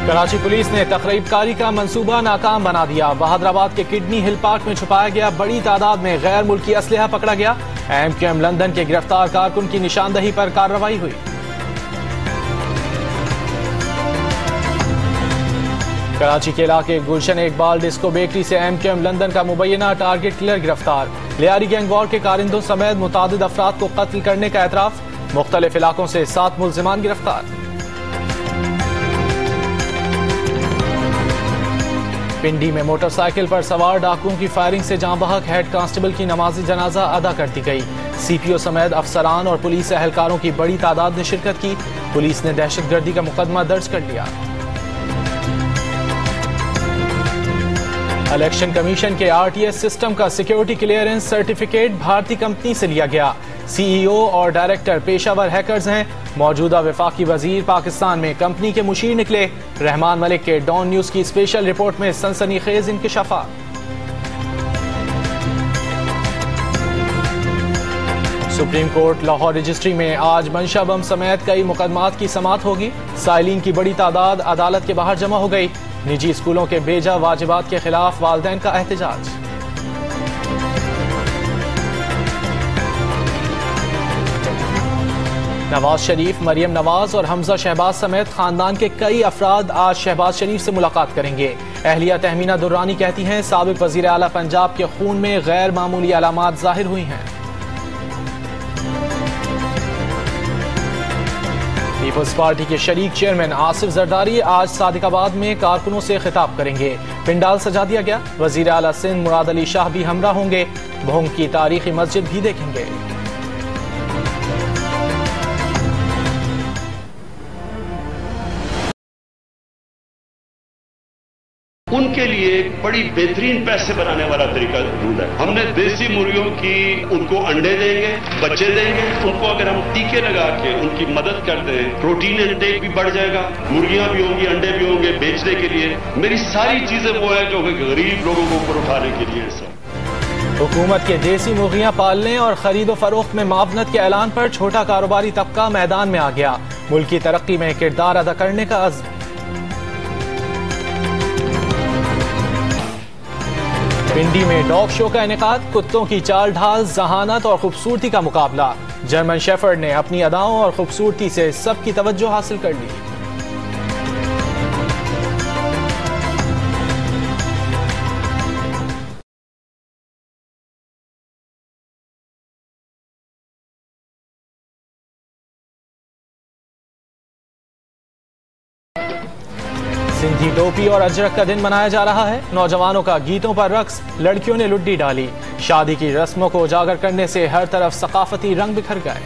Karachi police ने तकरीबकारी का मंसूबा नाकाम बना दिया। बहादुराबाद के किडनी हिल पार्क में छुपाया गया बड़ी तादाद में गैर मुल्की असलहा पकड़ा गया। MQM लंदन के गिरफ्तार कारकुन की निशानदही पर कार्रवाई हुई। कराची के इलाके गुलशन इकबाल डिस्को बेकरी से MQM लंदन का मुबैना टारगेट किलर गिरफ्तार। लियारी गैंग वॉर के कारिंदों समेत मुतादिद अफराद को कत्ल करने का एतराफ। मुख्तलिफ इलाकों से 7 मुल्जिमान गिरफ्तार। पिंडी में मोटरसाइकिल पर सवार डाकुओं की फायरिंग से जाँ बहक हेड कांस्टेबल की नमाजी जनाजा अदा कर दी गई। CPO समेत अफसरान और पुलिस एहलकारों की बड़ी तादाद ने शिरकत की। पुलिस ने दहशतगर्दी का मुकदमा दर्ज कर लिया। इलेक्शन कमीशन के RTS सिस्टम का सिक्योरिटी क्लियरेंस सर्टिफिकेट भारतीय कंपनी से लिया गया। CEO और डायरेक्टर पेशावर हैकर्स हैं। मौजूदा वफाकी वजीर पाकिस्तान में कंपनी के मुशीर निकले। रहमान मलिक के डॉन न्यूज की स्पेशल रिपोर्ट में सनसनीखेज इंकशाफात। सुप्रीम कोर्ट लाहौर रजिस्ट्री में आज मंशा बम समेत कई मुकदमात की समाअत होगी। साइलिन की बड़ी तादाद अदालत के बाहर जमा हो गई। निजी स्कूलों के बेजा वाजिबात के खिलाफ वालिदैन का एहतजाज। नवाज शरीफ, मरियम नवाज और हमजा शहबाज समेत खानदान के कई अफराद आज शहबाज शरीफ से मुलाकात करेंगे। अहलिया तहमीना दुर्रानी कहती हैं साबिक वजीर आला पंजाब के खून में गैर मामूली अलामात जाहिर हुई हैं। पीपल्स पार्टी के शरीक चेयरमैन आसिफ जरदारी आज सादिकाबाद में कारकुनों से खिताब करेंगे। पिंडाल सजा दिया गया। वजीर आला सिंध मुराद अली शाह भी हमरा होंगे। भोंग की तारीखी मस्जिद भी देखेंगे। उनके लिए एक बड़ी बेहतरीन पैसे बनाने वाला तरीका ढूंढा है। हमने देसी मुर्गियों की उनको अंडे देंगे, बच्चे देंगे। उनको अगर हम टीके लगा के उनकी मदद करते हैं, प्रोटीन इंटेक भी बढ़ जाएगा, मुर्गियां भी होंगी, अंडे भी होंगे बेचने के लिए। मेरी सारी चीजें वो है जो गरीब लोगों को ऊपर उठाने के लिए सब। हुकूमत के देसी मुर्गियां पालने और खरीदो फरोख्त में मावनत के ऐलान पर छोटा कारोबारी तबका मैदान में आ गया। मुल्क की तरक्की में किरदार अदा करने का अज़्म। पिंडी में डॉग शो का इनेकाद। कुत्तों की चाल ढाल, जहानत और खूबसूरती का मुकाबला। जर्मन शेफर्ड ने अपनी अदाओं और खूबसूरती से सबकी तवज्जो हासिल कर ली। सिंधी टोपी और अजरक का दिन मनाया जा रहा है। नौजवानों का गीतों पर रक्स, लड़कियों ने लुड्डी डाली। शादी की रस्मों को उजागर करने से हर तरफ सकाफती रंग बिखर गए।